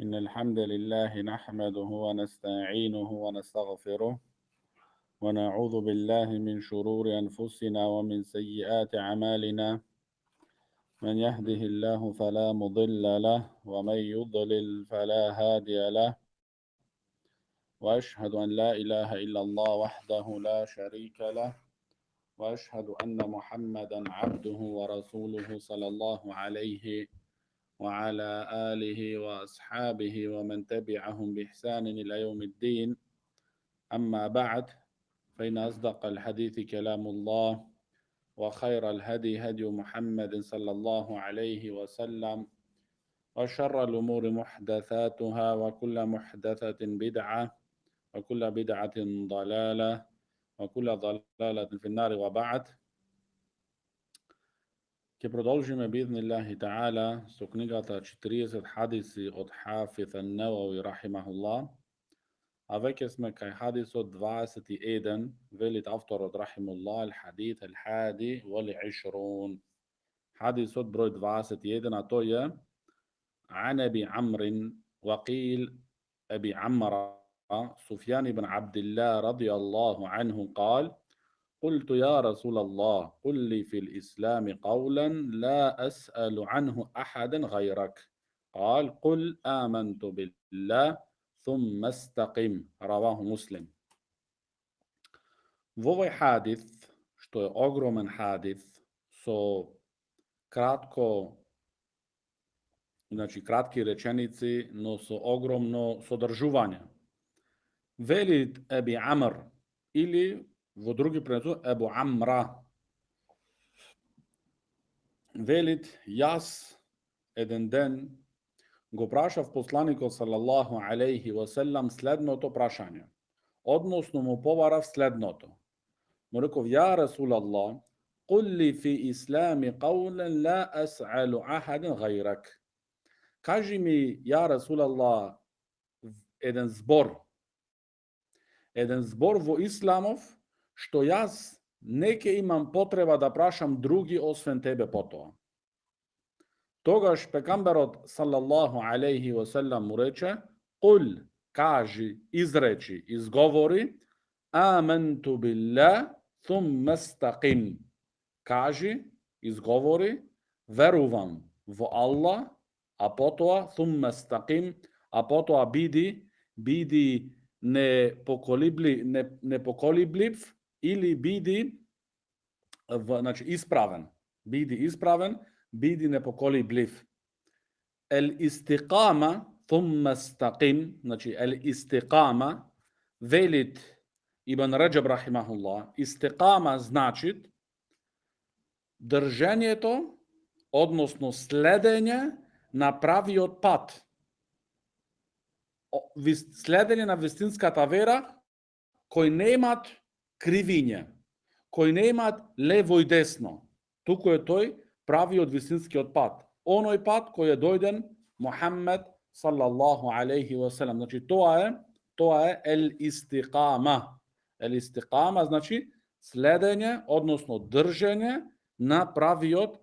إن الحمد لله نحمده ونستعينه ونستغفره ونعوذ بالله من شرور أنفسنا ومن سيئات أعمالنا. من يهده الله فلا مضل له ومن يضلل فلا هادي له، وأشهد أن لا إله إلا الله وحده لا شريك له، وأشهد أن محمدا عبده ورسوله صلى الله عليه وعلى آله وأصحابه ومن تبعهم بإحسان إلى يوم الدين. أما بعد، فإن أصدق الحديث كلام الله، وخير الهدي هدي محمد صلى الله عليه وسلم، وشر الأمور محدثاتها، وكل محدثة بدعة، وكل بدعة ضلالة، وكل ضلالة في النار. وبعد. Ke продолжиме бизниллахи та'ala со книгата 40 хадиси од Хафиз ан-Навави рахимахуллах. А веќе сме кај хадисот 21, велит авторот рахимуллах, الحديث الحادي والعشرون. Хадисот број 21, а тој е عن أبي عمرو وقيل أبي عمرو سفيان بن عبد الله رضي الله عنه قال: قلت يا رسول الله قل لي في الإسلام قولا لا أسأل عنه أحدا غيرك. قال: قل آمنت بالله ثم استقم. رواه مسلم. Во овој хадис, што е огромен хадис, со кратко, значи кратки реченици, но со огромно содржување. Велит Еби Амр, или во други пренесу Ебу Амра, велит, јас еден ден го прашав посланикот салаллаху алейхи васелам следното прашање, односно му побарав следното. Му реков: ја Расулаллах, قل لي في إسلام قولا لا أسأل أحدا غيرك. Кажи ми, ја Расулаллах, еден збор во исламов што јас не ќе имам потреба да прашам други освен тебе потоа. Тогаш пекамберот салаллаху алейхи васелам му рече: قل, кажи, изречи, изговори, آمنت بالله ثم استقم. Кажи, изговори, верувам во Аллах, а потоа ثم استقم, а потоа биди непоколиблив или биди, значи исправен. Биди исправен, биди непоколиблив. Ел-истиқама ثم استقم, значи ел-истиқама, велит Ибн Раджаб рахимахуллах, истиқама значи држењето, односно следење на правиот пат. Следење на вистинската вера, кои не имат кривиње, кои не имат лево и десно. Туку е тој правиот вистинскиот пат. Оној пат кој е дојден Мухаммед салаллаху алейхи васелам. Значи тоа е ел-истиқама. Ел-истиқама значи следење, односно држење на правиот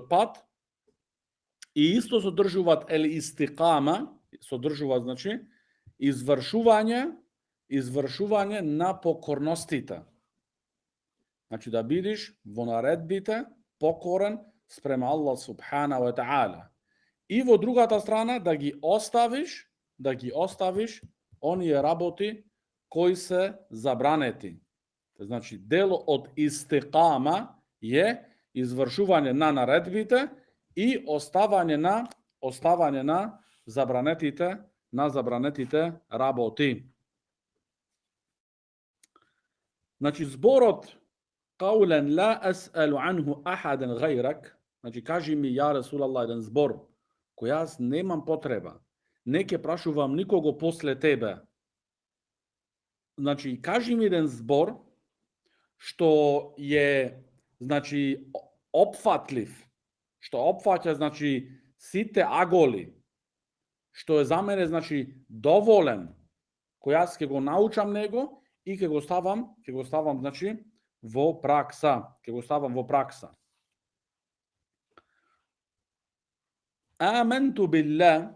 пат. И исто содржуваат ел-истиқама, содржува значи извршување на покорностите. Значи да бидиш во наредбите покорен спрема Аллах субхана ва таала. И во другата страна да ги оставиш оние работи кои се забранети. Значи дел од истиқама е извршување на наредбите и оставање на забранетите работи. Значи зборот قولا لا أسأل عنه أحدا غيرك, значи кажи ми, ја Расулаллах, еден збор кој јас немам потреба, не ќе прашувам никого после тебе. Значи кажи ми еден збор што е, значи, опфатлив, што опфаќа, значи, сите аголи, што е за мене, значи, доволен, кој јас ќе го научам него и ќе го ставам, значи, во пракса. Аменту билlah,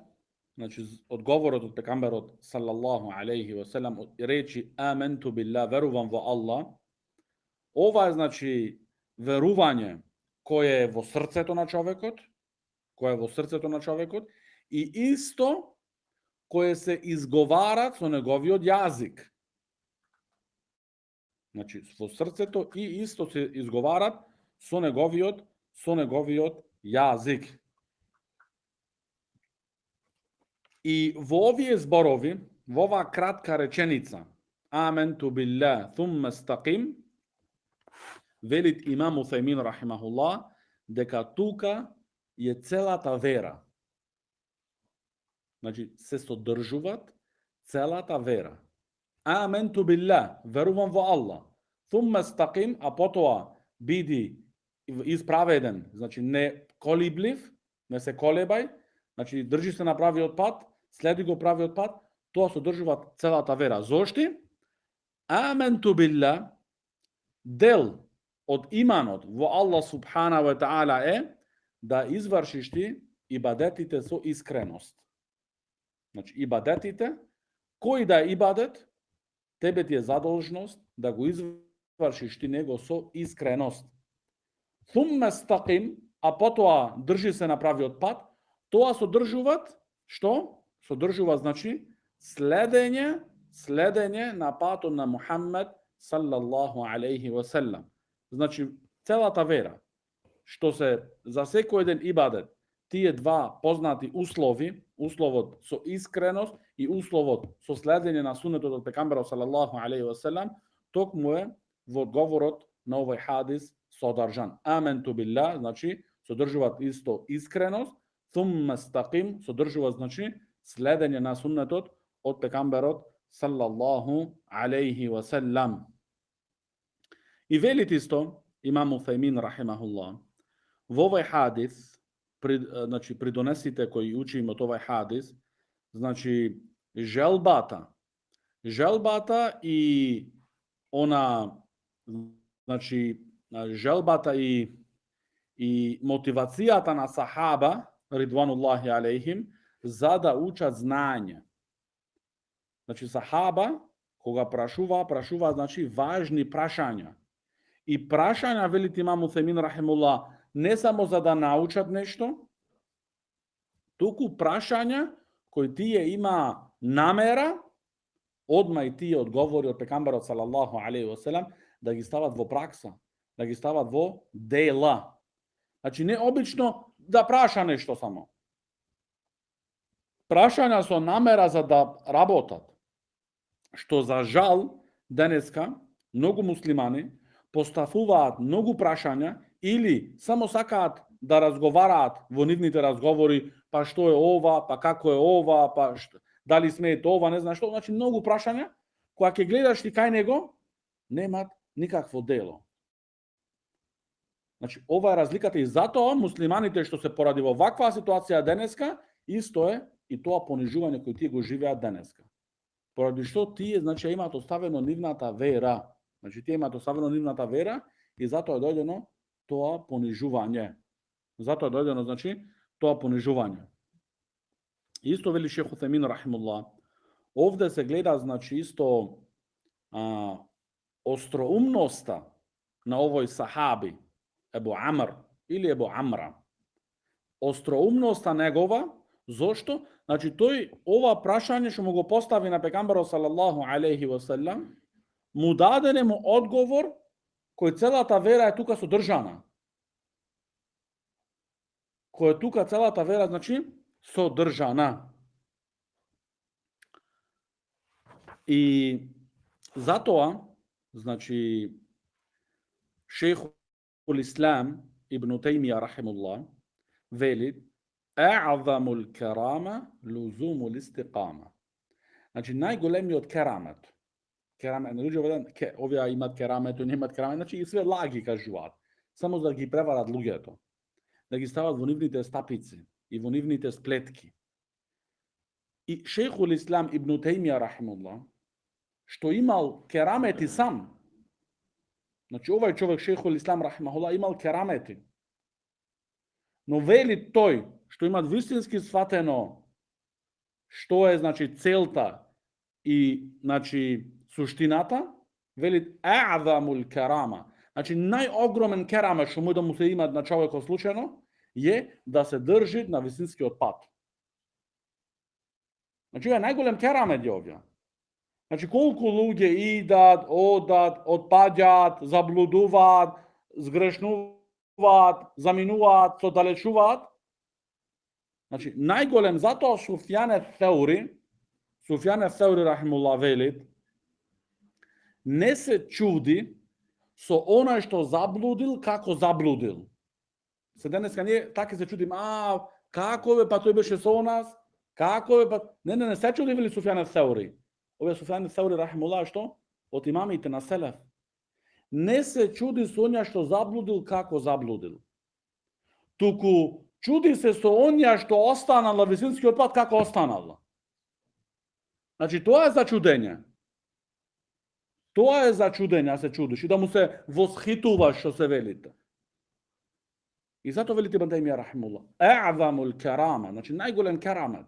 znači odgovor od pekamberot sallallahu alaihi wasallam reči amentu billah, verujem vo Allah, ova je znači veruvanje koje je vo srceto na čovekot, i isto koje se izgovara so negovi od jazik. Znači, vo srceto i isto se izgovara so negovi od jazik. I vo ovije zborovi, vo ova kratka rečenica amentu billah thumma staqim, velit imam Uthaymin rahimahullah, deka tuka je celata vera. Znači, se sodržuvat celata vera. Amentu billah, verujem vo Allah. Thumma staqim, a potoa bidi ispraveden, znači ne kolibliv, ne se kolebaj, znači drži se na pravi otpad, sledi go pravi otpad, to sodržuvat celata vera. Zošti? Amentu billah, del od imanot vo Allah subhanahu wa ta'ala da izvršiš ti ibadetite so iskrenost. Znači, ibadetite, koji da je ibadet, tebe ti je zadolžnost da go izvršiš ti nego so iskrenost. Thumma staqim, a potoa drži se na pravi otpad, toa sodržuvat, što? Sodržuvat znači sledenje na patom na Muhammed sallallahu alaihi wasallam. Znači, celata vera, što se za seko jedan ibadet, tije dva poznati uslovi, uslovot so iskrenost i uslovot so sledenje na sunnetu od pekambera sallallahu alaihi wasallam, tok mu je v odgovorot na ovaj hadis sodržan. Amentu billah, znači sodržuvat isto iskrenost, thumma staqim, sodržuvat znači sledenje na sunnetot od pekamberot sallallahu alaihi wasallam. I velit isto imam Uthaymin rahimahullah, v ovaj hadis, znači pridonesite koji učimo od ovaj hadis, znači želbata i ona, znači želbata i motivacijata na sahaba ridvanullahi alejhim za da učat znanje. Znači sahaba koga prašuva znači važni prašanja. I prašanja, veliti imam Uthaymin rahimullah, ne samo za da naučat nešto, tuku prašanja koji ti je ima namera, odmah i ti je odgovori od pekambera sallallahu alaihi wasallam, da gi stavat vo praksa, da gi stavat vo dela. Znači ne obično da praša nešto samo. Prašanja su namera za da rabotat. Što za žal daneska mnogo muslimani postafuvat mnogo prašanja ili samo sakat da razgovarat vo nivните razgovori, pa što je ova, pa kako je ova, pa da li sme ova, ne znam što. Znači mnogo prašanja koja ke gledaš ti kaj nego, nemat nikakvo delo. Znači ova je razlikata i zato muslimanite što se poradi ovakva situacija daneska, isto je i to ponižuvanje koje ti go živea daneska. Pоради што тие, значи, имаат оставено нивната вера. Значи, тие имаат оставено нивната вера и затоа е дојдено тоа понижување. Значи, тоа понижување. Исто вели шех Уthaymin рахимуллах. Овде се гледа, значи, исто остроумноста на овој сахаби, Ебу Амр или Ебу Амра. Остроумноста негова. Зошто? Значи, тој ова прашање што му го постави на пекамберот салаллаху алейхи васелам, му дадене му одговор кој целата вера е тука содржана. Кој е тука целата вера, значи, содржана. И затоа, значи, шейхул Ислам ибн Теймија рахимуллах вели A'zamul kerama luzumul istiqama. Znači, najgolemiji keramет. Keramет, луѓе овие имат керамет, оние имат керамет, значи и све лаги кажуваат. Само за да ги преварат луѓето. Да ги стават во нивните стапици и во нивните сплетки. И шейхул Ислам ибн Теймија рахимуллах, што имал керамети сам. Значи, овај човек шейхул Ислам рахимахуллах имал керамети. Но вели тој што имат вистински сватено што е значи целта и значи суштината, вели а'замул карама. Значи најогромен керама што може да му се има на човекот случајно е да се држи на висинскиот пат. Значи е најголем керамет е овде. Значи колку луѓе идат, одат, отпаѓаат, заблудуваат, згрешнуваат, заминуваат, се оддалечуваат. Значи најголем затоа Суфјан Сеури рахимуллах велит, не се чуди со онај што заблудил како заблудил. Се денеска ние така се чудим, како бе, па тој беше со нас, како бе, па... Не се чуди, вели Суфјан Сеури. Ове Суфјан Сеури рахимуллах што? Од имамите на селеф. Не се чуди со онја што заблудил како заблудил. Туку чуди се со онја што останал на висинскиот пат како останал. Значи тоа е зачудење. Тоа е зачудење, се чудиш и да му се восхитуваш што се велите. И затоа велите Ибн Тајмија рахимуллах, а'замул карама, значи најголем карамет,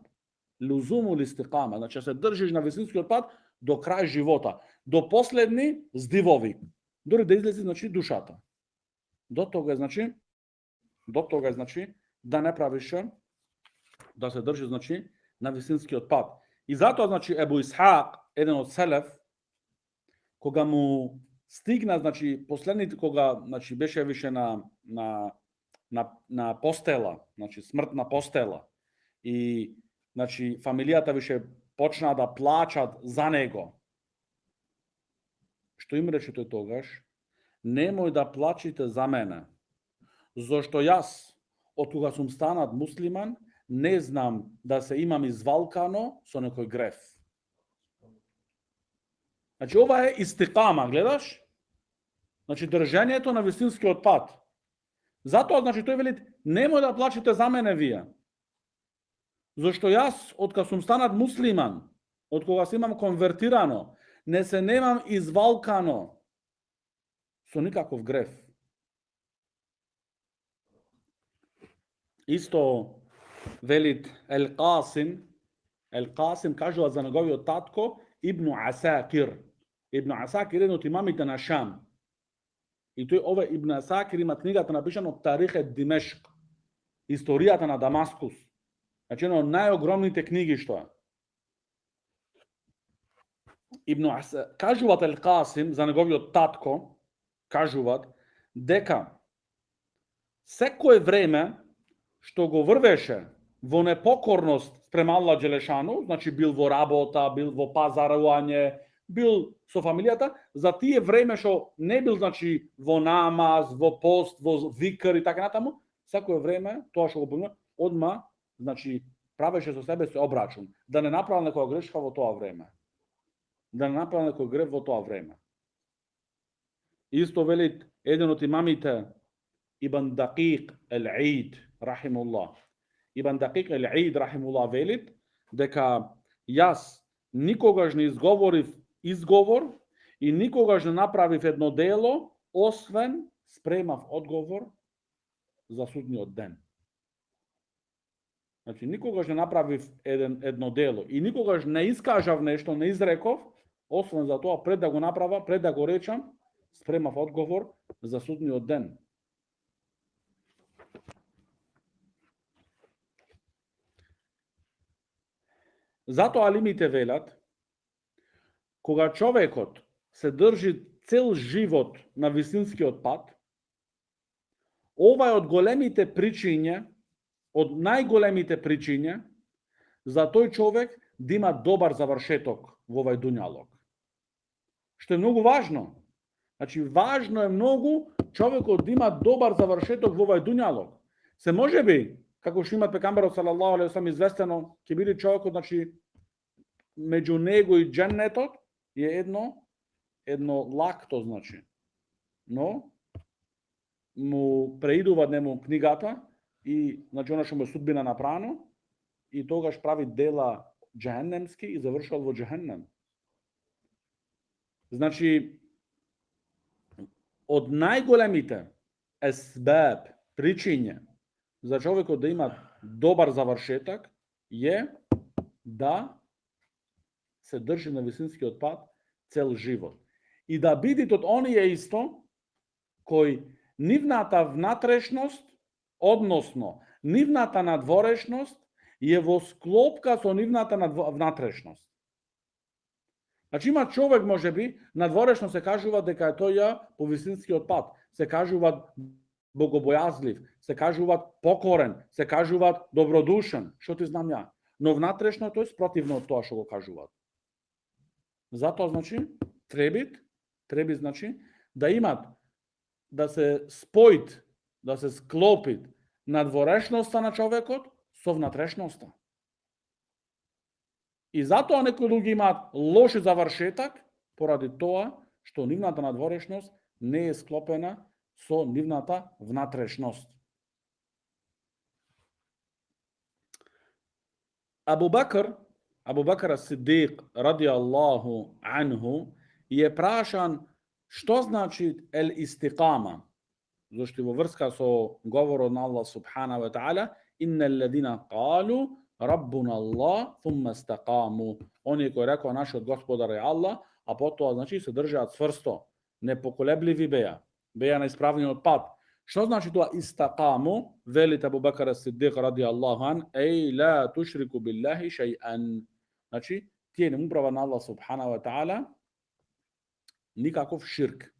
лузумул истиқама, значи се држиш на висинскиот пат до крај живота, до последни здивови, дори да излези значи душата. До тога значи да не правиш, да се држи значи на висинскиот пат. И затоа значи Ебу Исхак, еден од селеф, кога му стигна значи последните, кога значи беше више на постела, значи смртна постела, и значи фамилијата више почна да плачат за него. Што им рече тој тогаш? Немој да плачите за мене, зашто јас, од кога сум станат муслиман, не знам да се имам извалкано со некој греф. Значи ова е истикама, гледаш? Значи држењето на висинскиот пат. Затоа значи тој вели, немој да плачите за мене вие. Зашто јас, од кога сум станат муслиман, од кога се имам конвертирано, не се немам извалкано со никаков греф. Исто велит Ел-Касим кажува за неговиот татко Ибн Асакир. Ибн Асакир е од имамите на Шам. И тој ова Ибн Асакир има книгата напишана Тарих ед-Димешк, историјата на Дамаскус. Значи една од најогромните книги што е. Ибн Асакир кажуваат Ел-Касим за неговиот татко, кажуваат дека секое време што го врвеше во непокорност спрема Аллах Джелешану, значи бил во работа, бил во пазарување, бил со фамилијата, за тие време што не бил значи во намаз, во пост, во викр и така натаму, секое време тоа што го помина, одма значи правеше со себе се обрачун, да не направи некоја грешка во тоа време. Да не направи некој греф во тоа време. Исто велит еден од имамите Ибн Дакик Ел-Ид рахимуллах. Ибн Дакик Ел-Ид рахимуллах велит дека јас никогаш не изговорив изговор и никогаш не направив едно дело, освен спремав одговор за судниот ден. Значи никогаш не направив едно дело и никогаш не искажав нешто, не изреков, освен за тоа пред да го направам, пред да го речам, спремав одговор за судниот ден. Затоа алимите велат, кога човекот се држи цел живот на висинскиот пат, ова е од големите причиња, од најголемите причиња за тој човек да има добар завршеток во овај дуњалог. Што е многу важно. Значи важно е многу човекот да има добар завршеток во овај дуњалог. Се можеби, како што има пекамберот салаллаху алейхи ва салам известено, ќе биде човекот, значи меѓу него и џеннетот е едно лакто, значи. Но му преидува нему книгата и значи она што му е судбина направено и тогаш прави дела џехеннемски и завршува во џехеннем. Значи од најголемите есбаб, причиња за човекот да има добар завршеток е da se drži na visinskiот пат цел живот. И да бидат од оние исто кои нивната внатрешност, односно нивната надворешност е во склопка со нивната внатрешност. Значи има човек, може би, надворешно се кажува дека е тој по висинскиот пат, се кажува богобојазлив, се кажува покорен, се кажува добродушен, што ти знам ја. Но внатрешно тој спротивно од тоа што го кажуваат. Затоа значи треби значи да имат, да се споит, да се склопит надворешноста на човекот со внатрешноста. И затоа некои луѓе имаат лош завршеток поради тоа што нивната надворешност не е склопена со нивната внатрешност. Абу Бакр Сидик радијаллаху анху е прашан што значи ел истикама, зашто во врска со говорот на Аллах субханаху ва таала иннал ладина қалу Раббуна Аллах thumma istaqamu. Оние кои рекоа нашиот Господар е Аллах, а потоа значи се држаат цврсто, непоколебливи беа на исправниот пат. Што значи тоа истaqamu? Велите Абу Бакр Сидик радијаллаху ан, еј ла тушрику биллахи шејан. Значи, тие не му прават на Аллах субханаху ва таала никаков ширк.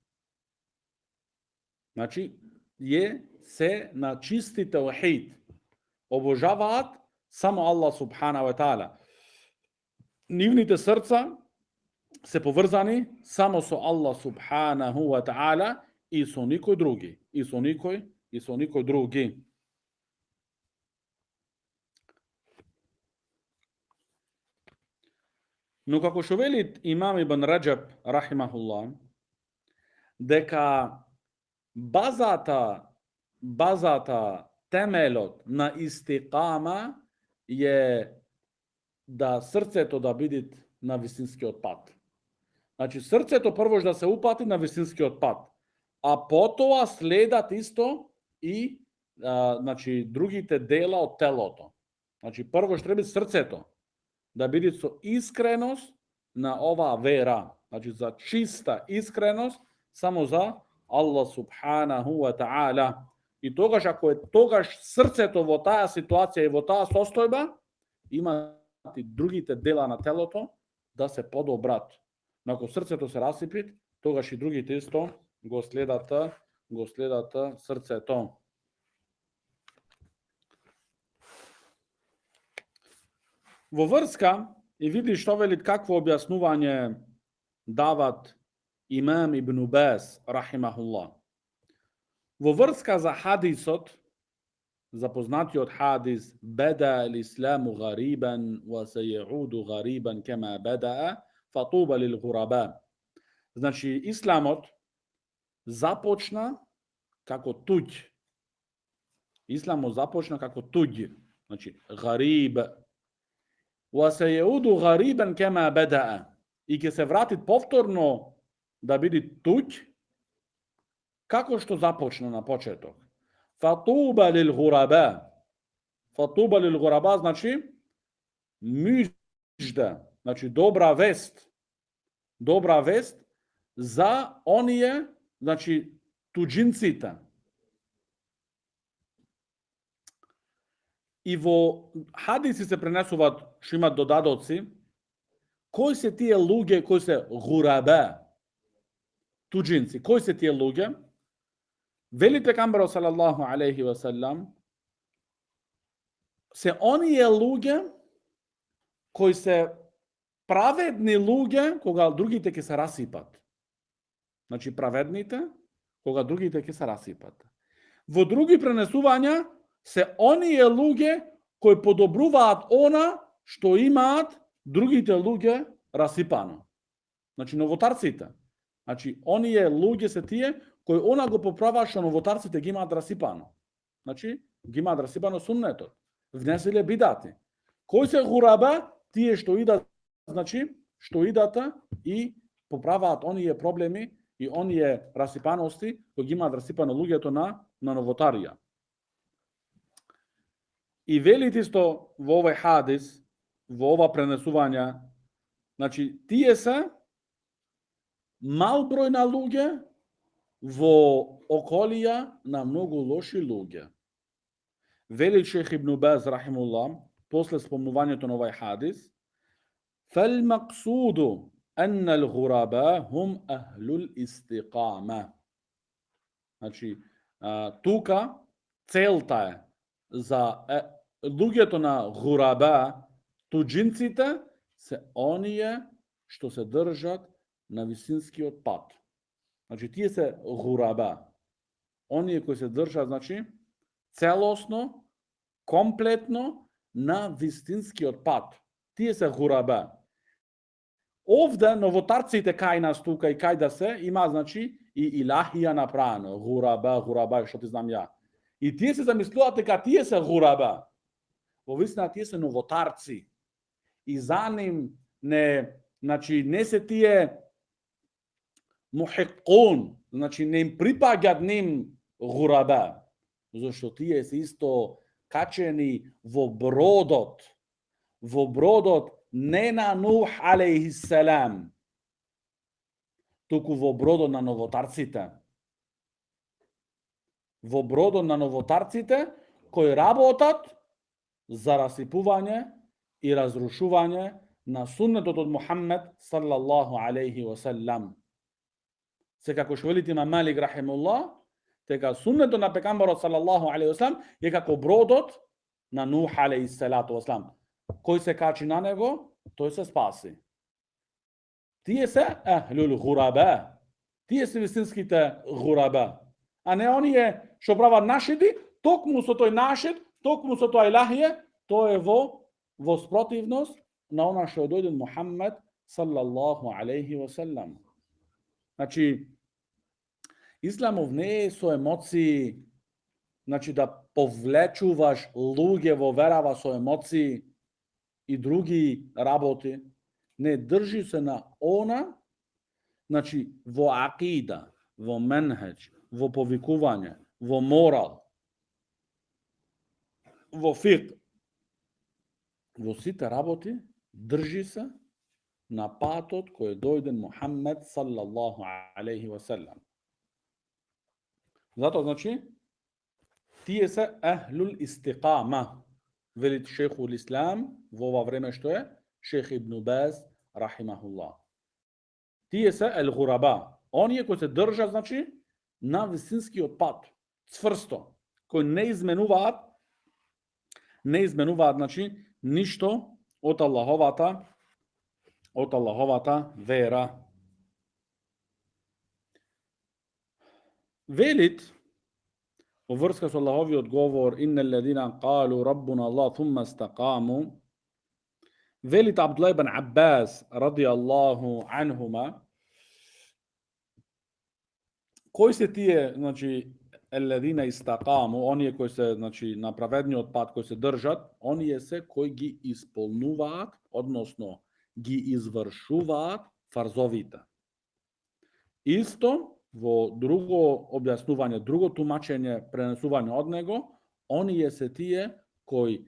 Значи, се на чисти таухид. Обожаваат само Аллах субханаху ва таала. Нивните срца се поврзани само со Аллах субханаху ва таала и со никој други. И со никој други. Но како што вели имам Ибн Раджаб рахимахуллах, дека базата, темелот на истикама е да срцето да биде на висинскиот пат. Значи срцето прво да се упати на висинскиот пат, а потоа следат исто и значи другите дела од телото. Значи прво што треба срцето да биде со искреност на оваа вера. Значи за чиста искреност само за Аллах субханаху ва таала. И тогаш ако е срцето во таа ситуација и во таа состојба, има и другите дела на телото да се подобрат. Но ако срцето се расипи, тогаш и другите исто го следат срцето. Во врска и види што вели какво објаснување дават имам Ибн Баз рахимахуллах. Во врска за хадисот, запознатиот хадис бада al-исламу гарибан ва сејауду гарибан кема бадаа фатуба лил гураба. Значи исламот започна како туѓ. Исламот започна како туѓ. Значи гариб. Ва сејауду гарибан кема бадаа. И ќе се врати повторно да биде туѓ како што започна на почеток. Фатуба лил гураба. Фатуба лил гураба значи мужда, значи добра вест. Добра вест за оние, значи туѓинците. И во хадиси се пренесуваат што имаат додадоци, кои се тие луѓе кои се гураба, туѓинци, кои се тие луѓе? Вели пегамберот салаллаху алейхи ва салам, се оние луѓе кои се праведни луѓе кога другите ќе се расипат. Значи праведните кога другите ќе се расипат. Во други пренесувања се оние луѓе кои подобруваат она што имаат другите луѓе расипано. Значи новотарците. Значи оние луѓе се тие кои она го поправа што новотарците ги имаат расипано. Значи ги имаат расипано суннетот. Внеселе бидати. Кои се гураба? Тие што идат, значи што идат и поправаат оние проблеми и оние расипаности кои ги имаат расипано луѓето на новотарија. И велит исто во овој хадис во ова пренесување, значи тие се мал број на луѓе во околија на многу лоши луѓе. Вели шейх Ибн Баз рахимуллах, после спомнувањето на овај хадис, فالمقصود أن الغرباء هم أهل الاستقامة. Значи, тука целта е за луѓето на гураба, туџинците, се оние што се држат на висинскиот пат. Значи, тие се гураба. Оние кои се држат, значи, целосно, комплетно на вистинскиот пат. Тие се гураба. Овде новотарците кај нас тука и кај да се има, значи, и илахија направено. Гураба, што ти знам ја. И тие се замислуваат дека тие се гураба. Во вистина тие се новотарци. И за ним значи, не се тие мухикун, значи не им припаѓат ним гураба. Зашто тие се исто качени во бродот не на Нух алейхиссалам, туку во бродот на новотарците. Во бродот на новотарците кои работат за расипување и разрушување на суннетот од Мухаммед саллаллаху алейхи ва саллам. Секако што велите имам Малик рахимуллах, дека суннетот на пегамбарот саллаллаху алейхи ва саллам е како бродот на Нух алейхиссалату ва салам. Кој се качи на него, тој се спаси. Тие се ахлул гураба. Тие се вистинските гураба. А не оние што прават нашиди, токму со тој нашид, токму со тој илахија, тоа е во спротивност на она што дојде Мухаммед саллаллаху алейхи ва саллам. Значи, Исламов не е со емоции, значи да повлечуваш луѓе во верава со емоции и други работи. Не, држи се на она, значи во акида, во менхедж, во повикување, во морал, во фик, во сите работи, држи се на патот кој е дојден Мухаммед саллаллаху алейхи ва саллам. Затоа, значи, тие се ахлул истиқама, вели шейхул ислам во ова време што е шейх Ибн Баз рахимахуллах. Тие се ел гураба, оние кои се држат, значи, на вистинскиот пат, цврсто, кои не изменуваат, значи, ништо од Аллаховата вера. Велит во врска со Аллаховиот говор иннал лазина қалу раббуна Аллах thumma istaqamu, велит Абдуллах ибн Аббас радијаллаху анхума, кои се тие, значи, الذين استقاموا, оние кои се, значи, на праведниот пат, кои се држат, оние се кои ги исполнуваат, односно ги извршуваат фарзовите. Исто во друго објаснување, друго тумачење, пренесување од него, оние се тие кои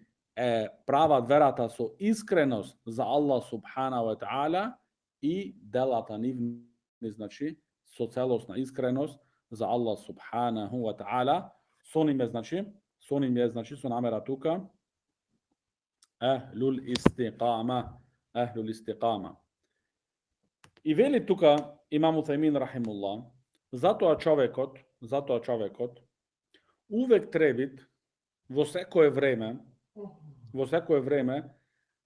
прават верата со искреност за Аллах субхана ва таала и делата нивни, значи, со целосна искреност за Аллах субханаху ва таала. Со ним е, значи, со намера тука ахлул истиқама. И вели тука имам Утајмин рахимуллах, затоа човекот увек требит во секое време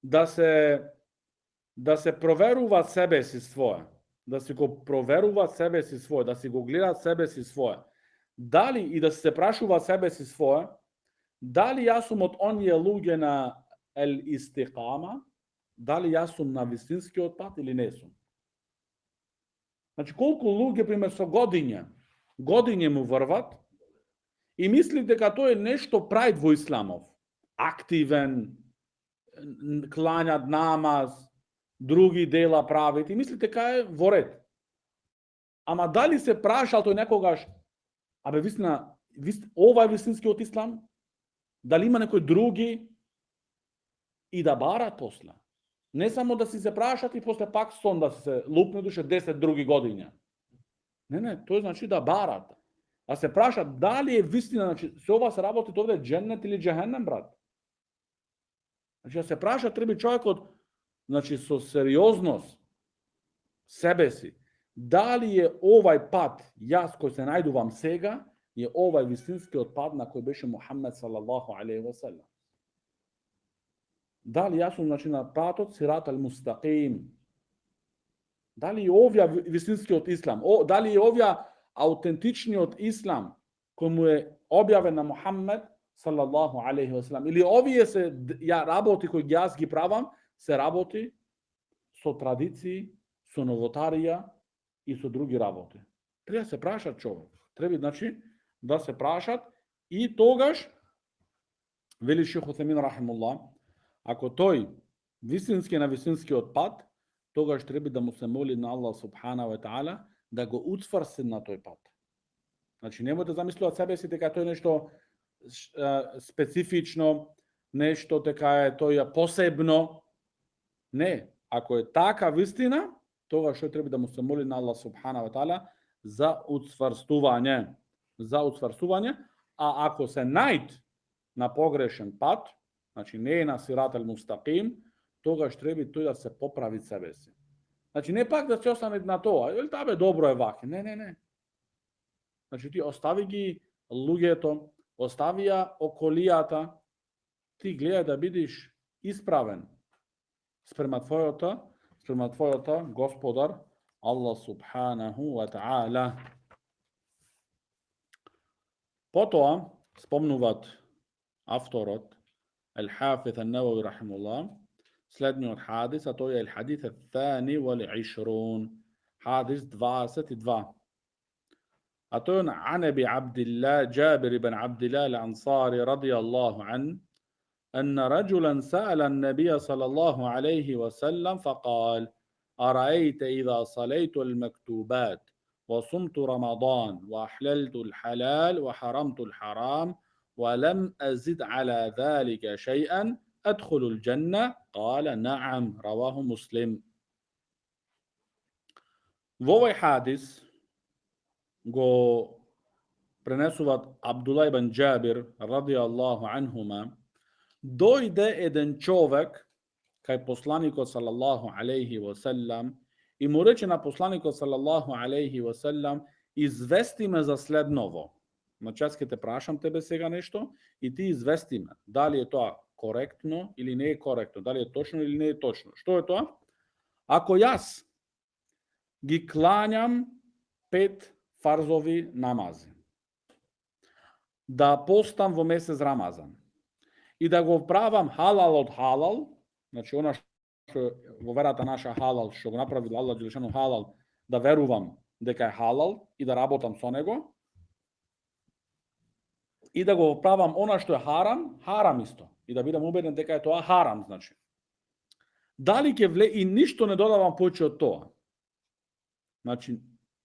да се проверува себе си свое, да си го проверува себе си свое, да си го гледа себе си свое. Дали и да се прашува себе си свое, дали јас сум од оние луѓе на ел истиқама, дали јас сум на вистинскиот пат или не сум. Значи, колку луѓе, пример, со годиње му врват и мислите дека тоа е нешто прајд во исламов. Активен, клањат намаз, други дела правит и мислите дека е во ред. Ама дали се прашал тој некогаш, вистина, ова е вистинскиот ислам? Дали има некои други? И да барат после. Не само да си се прашат и после пак сон да се лупне душе 10 други години. Не, тој значи да барат. А се прашат дали е вистина, значи се ова се работи овде дженнет или джехеннем, брат. Значи да се праша треба човекот, значи со сериозност себе си, дали е овај пат, јас кој се најдувам сега, е овај вистинскиот пат на кој беше Мухаммед салаллаху алейхи ва селем. Дали јас сум значи на патот сират ал мустақим? Дали е овја вистинскиот ислам? Дали е овја аутентичниот ислам кој му е објавен на Мухаммед салаллаху алейхи ва селем? Или овие се работи кои јас ги правам, се работи со традиции, со новотарија и со други работи. Треба да се прашат човек. Треба значи да се прашат и тогаш вели Шейх Утемин рахимуллах, ако тој вистински на вистинскиот пат, тогаш треба да му се моли на Аллах субхана ва таала да го утврси на тој пат. Значи немојте да замислувате себе си дека тој нешто специфично, нешто дека е тој посебно. Не, ако е така вистина, тогаш тој треба да му се моли на Аллах субхана ва таала за утврстување. А ако се најд на погрешен пат, значи не е на сират ал мустақим, тогаш треба тој да се поправи себе си. Значи не пак да се остане на тоа, или табе добро е вака. Не. Значи ти остави ги луѓето, остави ја околијата, ти гледај да бидиш исправен спрема твојата Господар Аллах субханаху ва таала. Потоа спомнуваат авторот Ал-Хафиз ан-Навави рахимуллах следниот хадис, а тој е al-Hadith al-Thani wal-20, хадис 22. А тој е عن أبي عبد الله جابر بن عبد الله الأنصاري رضي الله عنه أن رجلا سأل النبي صلى الله عليه وسلم فقال أرأيت إذا صليت المكتوبات وصمت رمضان وأحللت الحلال وحرمت الحرام ولم أزد على ذلك شيئا أدخل الجنة؟ قال نعم. رواه مسلم. Во овој хадис го пренесуваат Абдулlah ибн Джабир радијаллаху анхума. Дојде еден човек кај посланикот салаллаху алейхи ва селам и му рече на посланикот салаллаху алейхи ва селам, извести ме за следново. Значи јас ќе те прашам тебе сега нешто и ти извести ме дали е тоа коректно или не е коректно, дали е точно или не е точно. Што е тоа? Ако јас ги кланјам 5 фарзови намази, да постам во месец Рамазан и да го правам халал од халал, значи она што во верата наша халал, што го направил Аллах џелешану халал, да верувам дека е халал и да работам со него, и да го правам она што е харам, харам исто, и да бидам убеден дека е тоа харам, значи. Дали ќе вле и ништо не додавам повеќе од тоа. Значи,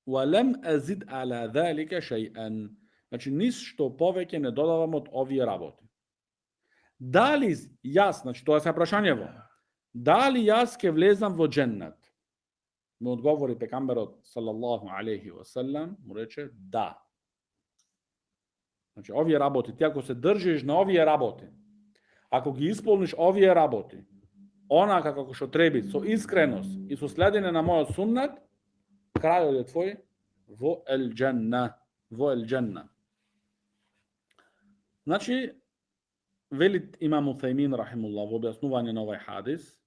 وَلَمْ أَزِدْ عَلَى ذَلِكَ شَيْئًا. Значи, ништо повеќе не додавам од овие работи. Дали јас, значи тоа е прашањево, дали јас ќе влезам во дженнет? Му одговори пекамберот салаллаху алейхи ва селем, му рече да. Значи, овие работи, ти ако се држиш на овие работи, ако ги исполниш овие работи, онака како што треба, со искреност и со следење на мојот суннет, крајот е твој во ел-џенна. Значи, вели имам Утајмин рахимуллах во објаснување на овој хадис,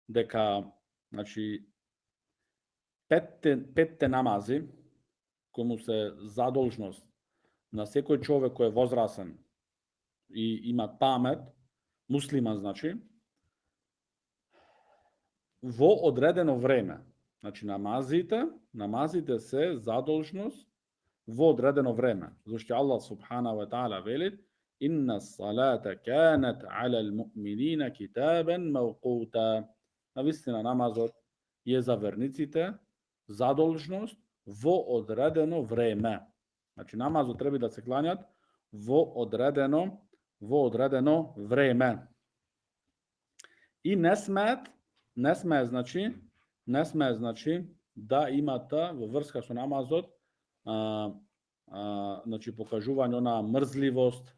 дека, значи, петте намази, кои му се задолжност на секој човек кој е возрасен и има памет, муслиман, значи, во одредено време. Значи, намазите се задолжност во одредено време. Зашто Аллах субхана ва таала вели: Инна салата канат ала al-mu'minina китабен мавкута. Навистина намазот е за верниците задолжност во одредено време. Значи, намазот треба да се кланјат во одредено време. И не смее значи да имате во врска со намазот значи покажување на мрзливост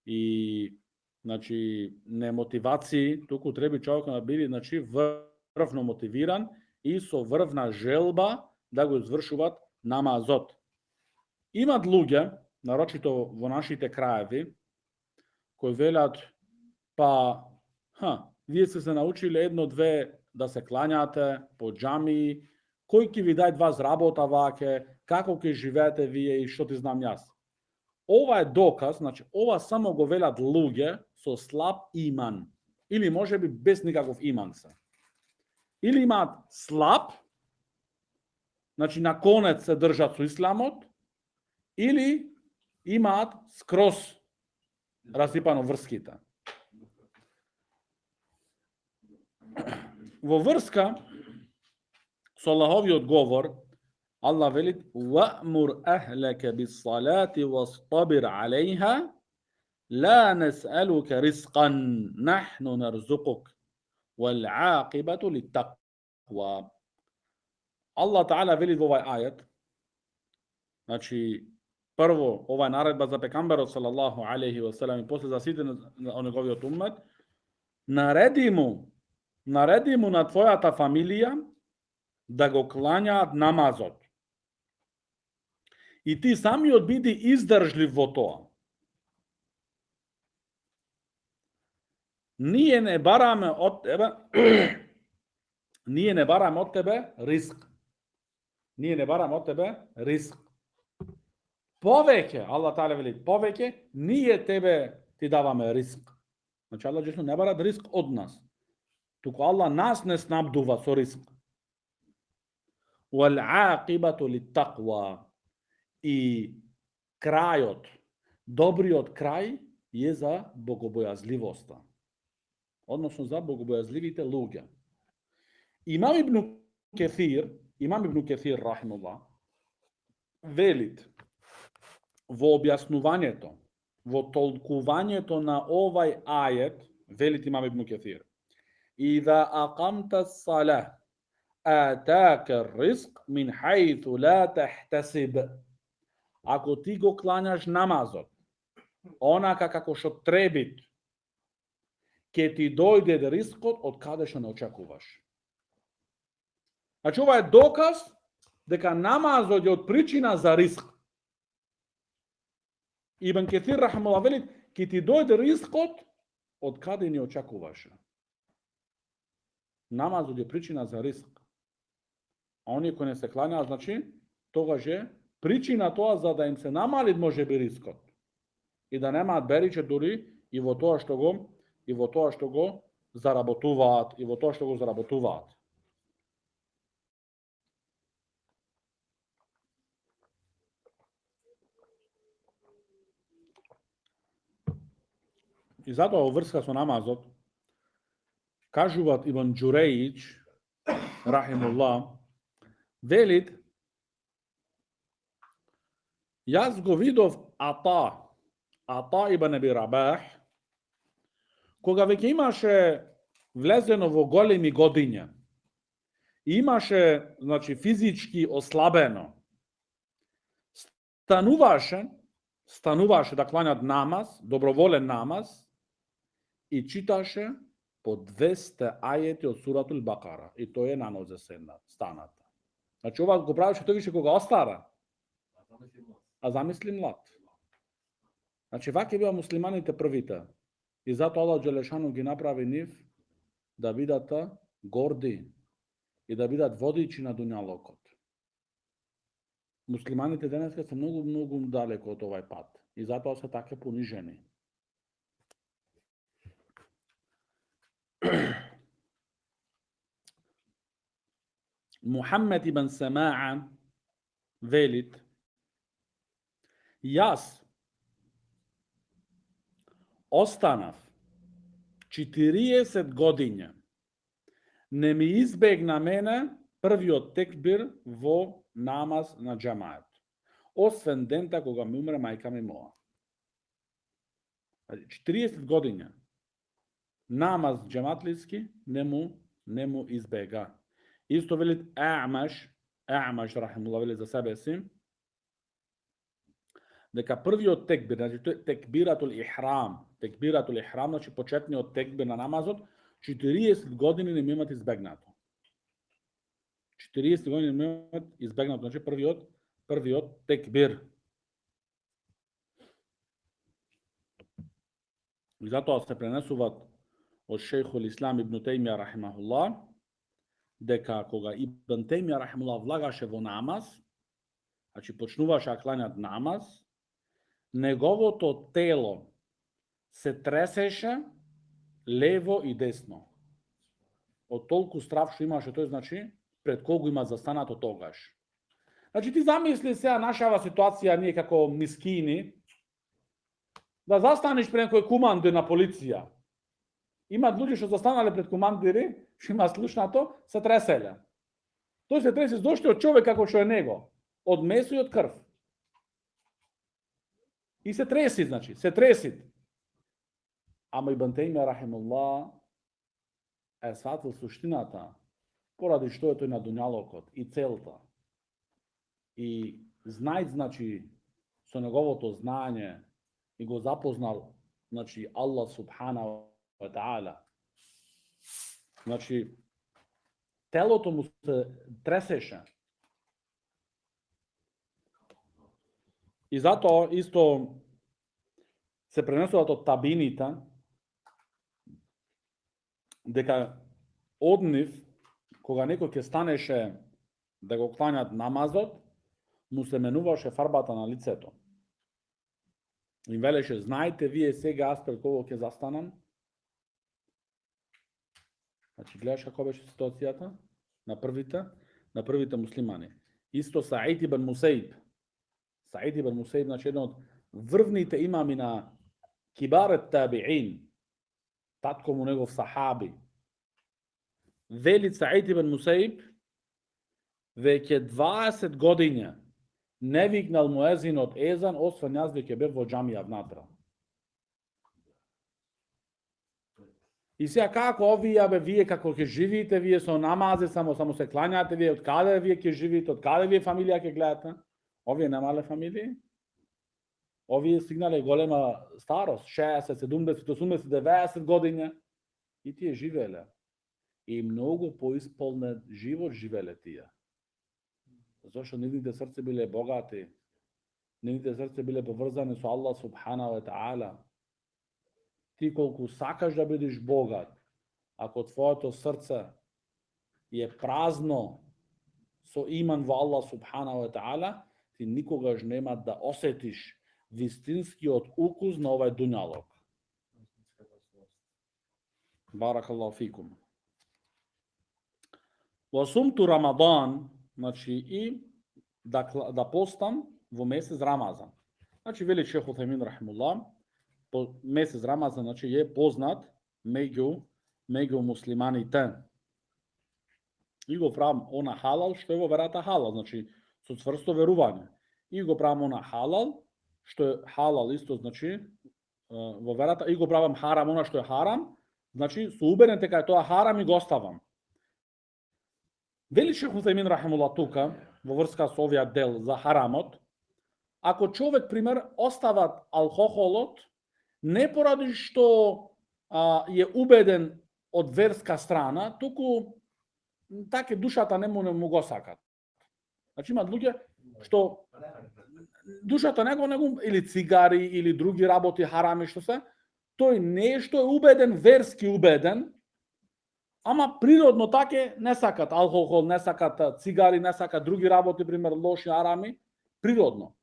и значи не мотивации, туку треба човекот да биде значи врвно мотивиран и со врвна желба да го извршуваат намазот. Имат луѓе, нарочито во нашите краеви, кои велат па вие сте се научиле едно-две да се клањате по џамии, кој ќе ви дај два зработа ваке, како ќе живеете вие и што ти знам јас. Ова е доказ, значи ова само го велат луѓе со слаб иман или можеби без никаков иман се. Или имаат слаб, значи на конец се држат со исламот, или имаат скроз расипано врските. Во врска со Аллаховиот говор, Allah вели: "Ва'мур ахлака бис-салати вастабир 'алейха, ла нас'алука ризқан, нахну нарзуқук, вал 'ақибату лит-тақва." Allah Ta'ala вели во овај ајет, значи прво ова е наредба за пекамберот салаллаху алейхи ва селем и после за сите на неговиот уммет, нареди му на твојата фамилија да го клањаат намазот. И ти самиот биди издржлив во тоа. Ние не бараме од тебе риск. Повеќе, Аллах Таала вели, повеќе, ние тебе ти даваме риск. Значи Аллах Джелешану не бара риск од нас. Туку Аллах нас не снабдува со риск. Вал ақибату лит-тақва. И крајот, добриот крај е за богобојазливоста. Односно за богобојазливите луѓе. Имам ибн Кефир рахимуллах велит во објаснувањето, во толкувањето на овај ајет, велит имам ибн Кефир: "Иза акамта ссалах, атака ризқ мин хајту ла тахтасиб." Ако ти го клањаш намазот, онака како што требит, ќе ти дојде рискот од каде што не очекуваш. Значи ова е доказ дека намазот е од причина за риск. Ибн Кесир рахимуллах вели, ќе ти дојде рискот од каде не очекуваше. Намазот е причина за риск. А оние кои не се клањаат, значи тогаш е причина тоа за да им се намали може би рискот. И да немаат бериче дури и во тоа што го заработуваат, И затоа во врска со намазот кажуваат Ибн Џурејич рахимуллах велит: јас го видов Ата ибн Аби Рабах, кога веќе имаше влезено во големи годиња, имаше, значи, физички ослабено, стануваше да клањат намаз, доброволен намаз, и читаше по 200 ајети од суратул Бакара, и тој е на нозе станата. Значи ова го правеше тој више кога остара, а замисли млад. Значи ваќе беа муслиманите првите. И затоа Аллах Џелешану ги направи нив да бидат горди и да бидат водичи на дуњалокот. Муслиманите денеска се многу далеко од овај пат и затоа се така понижени. Мухаммед ибн Самаа велит: јас останав 40 годиња, не ми избегна мене првиот текбир во намаз на џамаат, освен дента кога ми умре мајка ми моја. 40 годиња намаз джематлиски не му избега. Исто велит А'маш рахимуллах вели за себе си, дека првиот текбир, значи тој текбиратул ихрам, значи почетниот текбир на намазот, 40 години не му имат избегнато. 40 години не му имат избегнато, значи првиот текбир. И затоа се пренесуваат од шејхул Ислам ибн Тајмија рахимахуллах, дека кога Ибн Тајмија рахимахуллах влагаше во намаз, значи почнуваше да кланјат намаз, неговото тело се тресеше лево и десно. Од толку страв што имаше тој, значи пред кого има застанато тогаш. Значи ти замисли сега нашава ситуација, ние како мискини, да застанеш пред некој командир на полиција. Имат луѓе што застанале пред командири, што има слушнато, се треселе. Тој се тресе зошто од човек како што е него, од месо и од крв. И се треси, значи, се треси. Ама Ибн Тајмија рахимуллах е сватил суштината, поради што е тој на дуњалокот и целта. И знајд, значи, со неговото знање, и го запознал, значи, Аллах субханаху ва та'ала. Значи, телото му се тресеше. И затоа исто се пренесуваат од табините, дека од нив, кога некој ќе станеше да го кланјат намазот, му се менуваше фарбата на лицето. И велеше, знаете вие сега аз пред кого ќе застанам? Значи, гледаш како беше ситуацијата на првите муслимани. Исто Саид ибн Мусаиб. Саид ибн Мусаиб, значи еден од врвните имами на кибарет табиин, татко му негов сахаби. Вели Саид ибн Мусаиб, веќе 20 години не викнал муезинот езан, освен јас веќе бев во џамија внатра. И сега како овие, вие како ќе живиите, вие со намази, само се клањате, вие од каде вие ќе живиите, од каде вие фамилија ќе гледате? Овие немале фамилии? Овие стигнале голема старост, 60, 70, 80, 90 години, и тие живееле. И многу поисполнет живот живеле тие. Зашто нивните срце биле богати, нивните срце биле поврзани со Аллах субханаху ва та'ала. Ти колку сакаш да бидеш богат, ако твоето срце е празно со иман во Аллах субханаху ва та'ала, ти никогаш нема да осетиш вистинскиот укус на овај дуњалок. Баракаллаху фикум. Во сумту Рамадан, значи и да постам во месец Рамазан. Значи вели шејх Утајмин рахимуллах, месец Рамазан, значи е познат меѓу муслиманите. И го правам она халал што е во верата халал, значи со цврсто верување. И го правам она халал што е халал исто, значи во верата, и го правам харам она што е харам, значи со убеден дека е тоа харам и го оставам. Вели шејх Утајмин рахимуллах тука, во врска со овиот дел за харамот, ако човек, пример, остават алкохолот, не поради што е убеден од верска страна, туку така душата не му го сакат. Значи имат луѓе што душата него или цигари или други работи харами што се, тој нешто е убеден, верски убеден, ама природно таке не сакат алкохол, не сакат цигари, не сакат други работи, пример лоши харами, природно.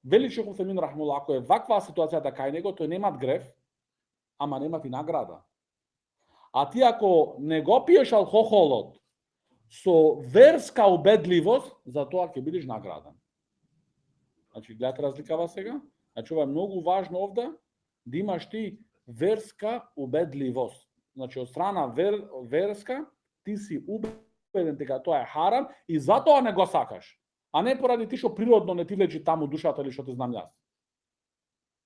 Вели шејх Утајмин рахимуллах, ако е ваква ситуацијата кај него, тој немат грев, ама немат и награда. А ти ако не го пиеш алкохолот со верска убедливост, за тоа ќе бидеш награден. Значи, гледате разликава сега? Значи, ова е многу важно овде, да имаш ти верска убедливост. Значи, од страна верска, ти си убеден дека тоа е харам и затоа не го сакаш. А не поради ти што природно не ти влечи таму душата или што те знам јас.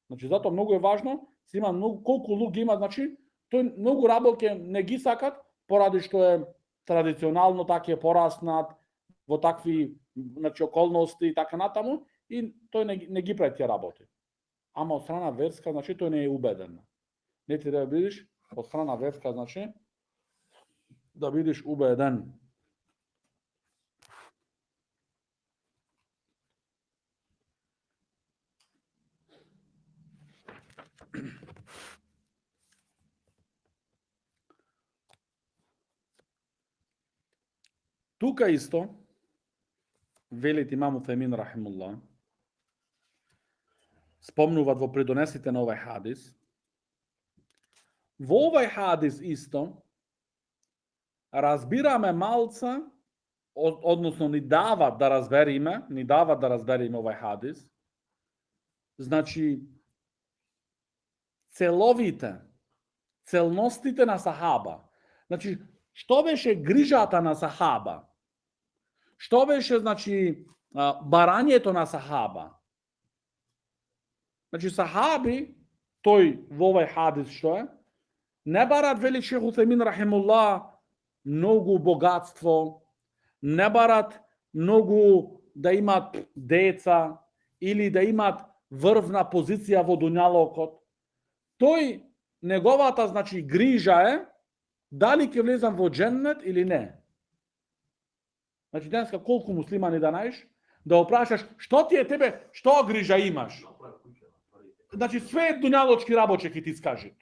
Значи, затоа многу е важно, се има многу, колку луѓе има, значи, Тој многу работи не ги сакат, поради што е традиционално така е пораснат во такви околности и така натаму, и тој не ги прави тие работи. Ама од страна верска, тој не е убеден. Не ти да бидеш од страна верска, да бидеш убеден. Тука исто, велит имам Утајмин рахимуллах, спомнуваат во придонесите на овај хадис. Во овај хадис исто разбираме малца, односно ни дават да разбериме овај хадис. Значи, целностите на сахаба. Значи, што беше грижата на сахаба? Што беше, барањето на сахаба? Значи, сахаби, тој во овај хадис што е, не барат, вели шех Утајмин рахимуллах, многу богатство, не барат многу да имат деца или да имат врвна позиција во дуњалокот. Тој, неговата, грижа е дали ќе влезам во дженнет или не. Значи, денеска колку муслимани да најдеш, да опрашаш што ти е тебе, што грижа имаш? Значи, све дуњалочки работи ќе ти скажат.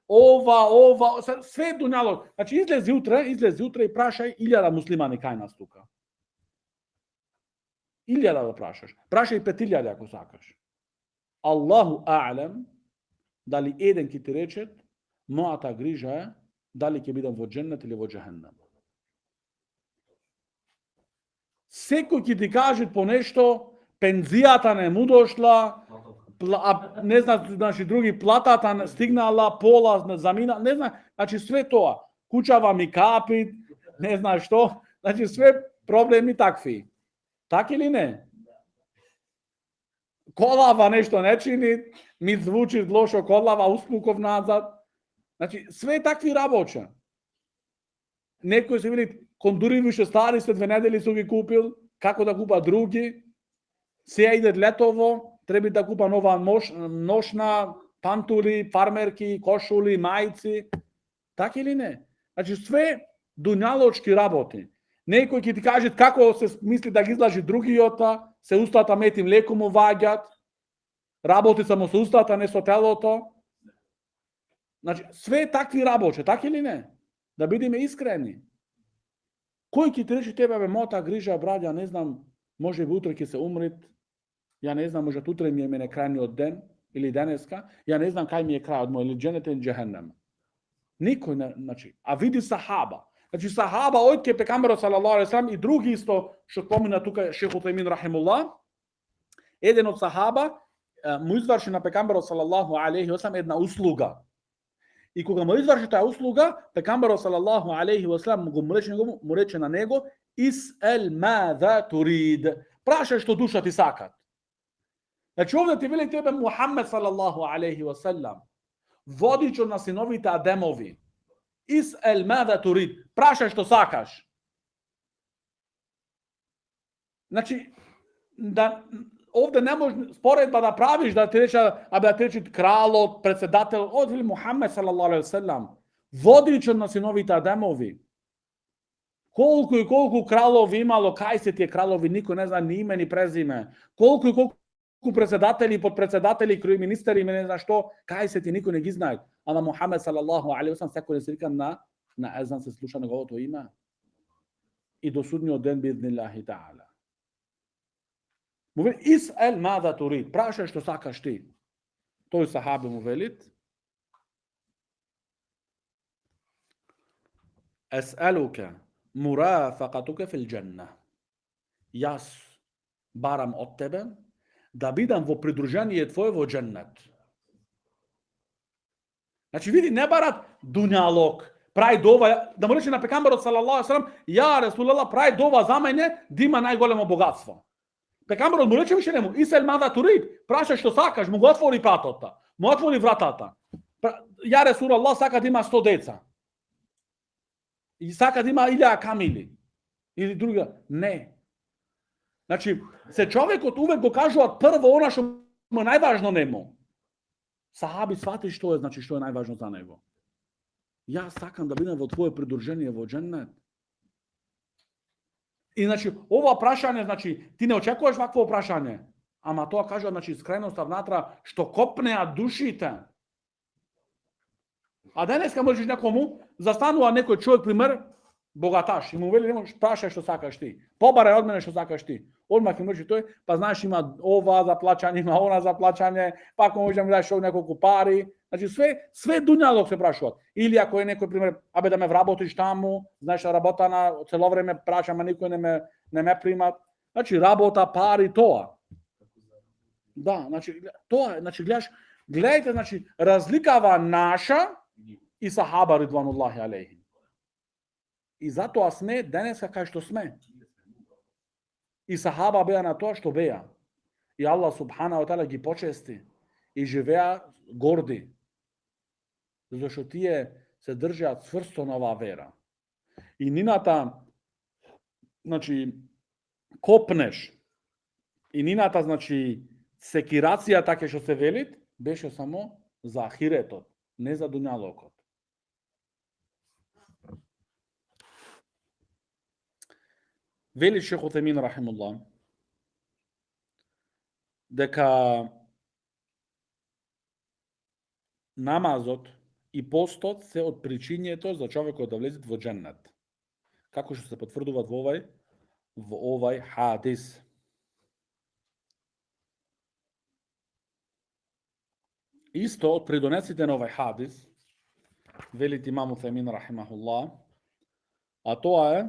Ова, све дуњалок. Значи, излези утре и прашај 1000 муслимани кај нас тука. 1000 да прашаш. Прашај 5000 ако сакаш. Аллаху а'лем, дали еден ќе ти рече, мојата грижа е дали ќе бидам во дженнет или во џехеннем. Секој ќе ти каже по нешто, пензијата не му дошла, не знам, други платата стигнала, пола замина, не знам, значи све тоа. Куќава ми капи, не знам што, значи све проблеми такви. Така или не? Колава нешто не чини, ми звучи лошо колава, успуков назад. Значи, све такви работи. Некој се вели, кондури више стари, след 2 недели су ги купил, како да купа други. Сеја иде летово, треба да купа нова ношна, пантули, фармерки, кошули, мајци. Така или не? Значи, све дуњалочки работи. Некој ќе ти каже како се мисли да ги излажи другиота, се устата метим леко му ваѓат, работи само со устата, не со телото. Значи, све такви работи, така или не? Да бидеме искрени. Кој ќе ти рече тебе, мојата грижа, браѓа, не знам, може би утре ќе се умрит, ја не знам, може утре ми е мене крајниот ден, или денеска, ја не знам кај ми е крајот мој, или дженет или џехеннем. Никој не, значи, а види сахаба. Значи, сахаба, ојд ке пекамберот салаллаху алейхи ва салам и други исто, што помина тука шех Утајмин рахимуллах, еден од сахаба му изврши на пекамберот салаллаху алейхи ва салам една услуга. И кога му изврши таа услуга, пекамберот салаллаху алейхи ва салам му рече на него, ис'ел маза турид. Прашај што душа ти сакат. Значи, овде ти вели тебе Мухаммед салаллаху алейхи ва салам, водичот на синовите Адемови. Ис'ел маза турид. Прашај што сакаш. Значи, овде не може споредба да правиш, да ти рече кралот, председател, од Мухаммед салаллаху алейхи ва салам, водичот на синовите Адемови. Колку и колку кралови имало, кај се тие кралови, никој не зна ни име ни презиме. Колку и колку председатели, подпредседатели, министери, не зна што, кај се ти никој не ги знае. Ама Мухаммед салаллаху алейхи ва салам секој се вика на езан се слуша неговото име. И до судниот ден бизниллахи таала. Му вели, ис'ел маза турид, прашај што сакаш ти. Тој сахаби му велит, ес'елуке мурафакатуке фил џенне. Јас барам од тебе да бидам во придружение твое во џеннет. Значи, види, не барат дуњалок, прај дова, да му рече на пекамберот салаллаху алейхи ва салам, ја Расулаллах, прај дова за мене, да има најголемо богатство. Пекамберот му рече више нему, ис'ел маза турид, прашај што сакаш, му го отвори патота, му отвори вратата. Ja Resulullah сака да има 100 деца. И сака да има 1000 камили. Или друга. Не. Значи, се човекот увек го кажуваат прво она што му е најважно нему. Сахаби свати што е, значи што е најважно за него. Ја сакам да бидам во твое придружение во џеннет. И значи ова прашање, значи ти не очекуваш вакво прашање, ама тоа кажува, значи искреноста внатра што копнеа душите. А денеска можеш некому застанува некој човек пример богаташ и му вели немош прашај што сакаш ти. Побарај од мене што сакаш ти. Одмах им рече тој, па знаеш има ова за плаќање, има она за плаќање, па ако можеш да ми дадеш неколку пари. Значи све дуњалог се прашуваат. Или ако е некој пример, абе да ме вработиш таму, знаеш работа на цело време прашам, а никој не ме примат. Значи работа, пари, тоа. Да, значи тоа, значи гледајте, значи разликава наша и сахаба ридвануллахи алейхим. И затоа сме денеска кај што сме. И сахаба беа на тоа што беа. И Аллах субхана ва таала ги почести и живеа горди. Зашто тие се држаат цврсто на оваа вера. И нината, значи, копнеш, и нината, значи, секирацијата ке што се велит, беше само за ахиретот, не за дуњалокот. Вели Шейх Утемин рахимуллах дека намазот и постот се од причињето за човекот да влезе во џеннет. Како што се потврдува во овај хадис. Исто од придонесите на овај хадис, велит имам Утемин рахимахуллах, а тоа е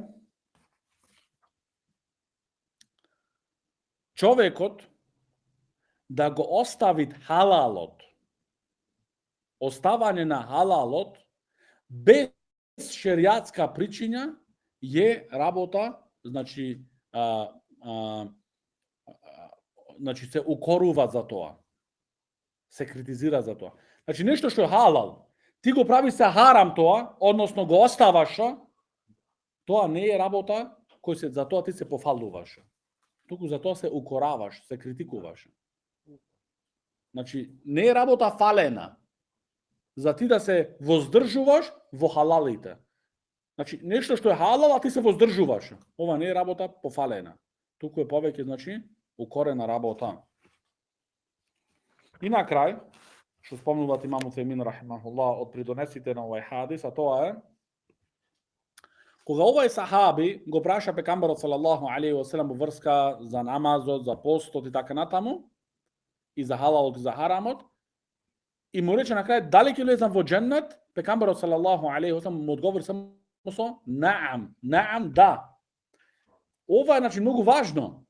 човекот да го остави халалот, оставање на халалот без шеријатска причина е работа, значи значи се укорува за тоа. Се критизира за тоа. Значи нешто што е халал, ти го прави се харам тоа, односно го оставаш, тоа не е работа кој се за тоа ти се пофалуваш. Туку за тоа се укораваш, се критикуваш. Значи не е работа фалена за ти да се воздржуваш во халалите. Значи нешто што е халал, а ти се воздржуваш. Ова не е работа пофалена. Туку е повеќе, значи, укорена работа. И на крај, што спомнуват имам Утемин рахимахуллах од придонесите на овај хадис, а тоа е кога овај сахаби го праша пекамберот салаллаху алейхи ва селем во врска за намазот, за постот и така натаму, и за халалот и за харамот, и му рече на крај дали ќе влезам во џеннет, пекамберот салаллаху алейхи ва селем му одговори само со наам, да. Ова е, значи, многу важно.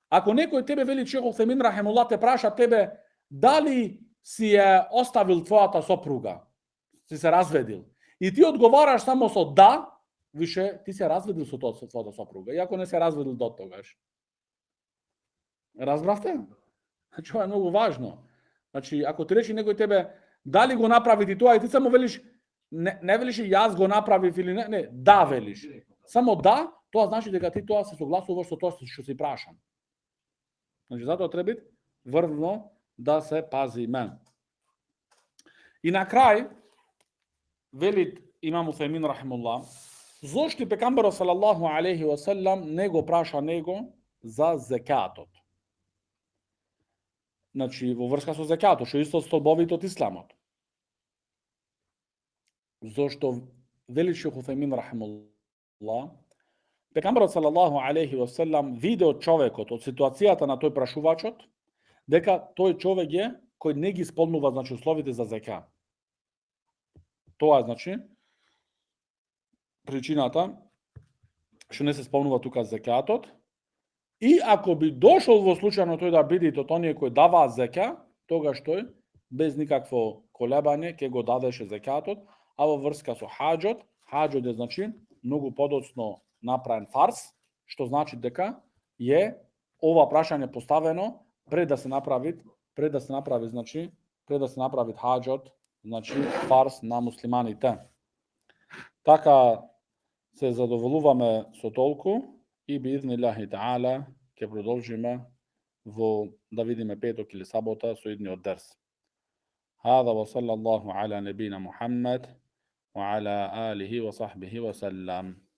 Ако некој тебе вели Шейх Утемин рахимуллах те праша тебе дали си ја оставил твојата сопруга, си се разведил, и ти одговараш само со да, више ти се разведил со твојата сопруга, иако не се разведил до тогаш. Разбравте? Значи, ова е многу важно. Значи, ако ти речи некој тебе дали го направи ти тоа и ти само велиш не велиш јас го направив или не, да велиш. Само да, тоа значи дека ти тоа се согласуваш со тоа што си прашам. Значи, затоа треба врвно да се пазиме. И на крај, велит имам Утемин рахимуллах, зошто пекамберот салаллаху алейхи ва селем не го праша него за зекатот. Значи, во врска со зекатот, што исто столбовите од исламот. Зошто вели Шейх Утемин рахимуллах, пекамберот салаллаху алейхи ва селем виде од човекот, од ситуацијата на тој прашувачот, дека тој човек е кој не ги исполнува, значи, условите за зека. Тоа е, значи, причината што не се исполнува тука зекатот. И ако би дошол во случајно тој да биде од оние кои даваат зека, тогаш тој без никакво колебање ќе го дадеше зекатот, а во врска со хаџот е, значи, многу подоцно направен фарз, што значи дека е ова прашање поставено пред да се направи, значи, хаџот znači fars na muslimanite. Taka se zadovoljujeme so toliko i bi idnillahi ta'ala ke продолжиме da vidimo petog ili sabota su idni od ders. هذا وصلى الله على نبينا محمد وعلى آله وصحبه وسلم.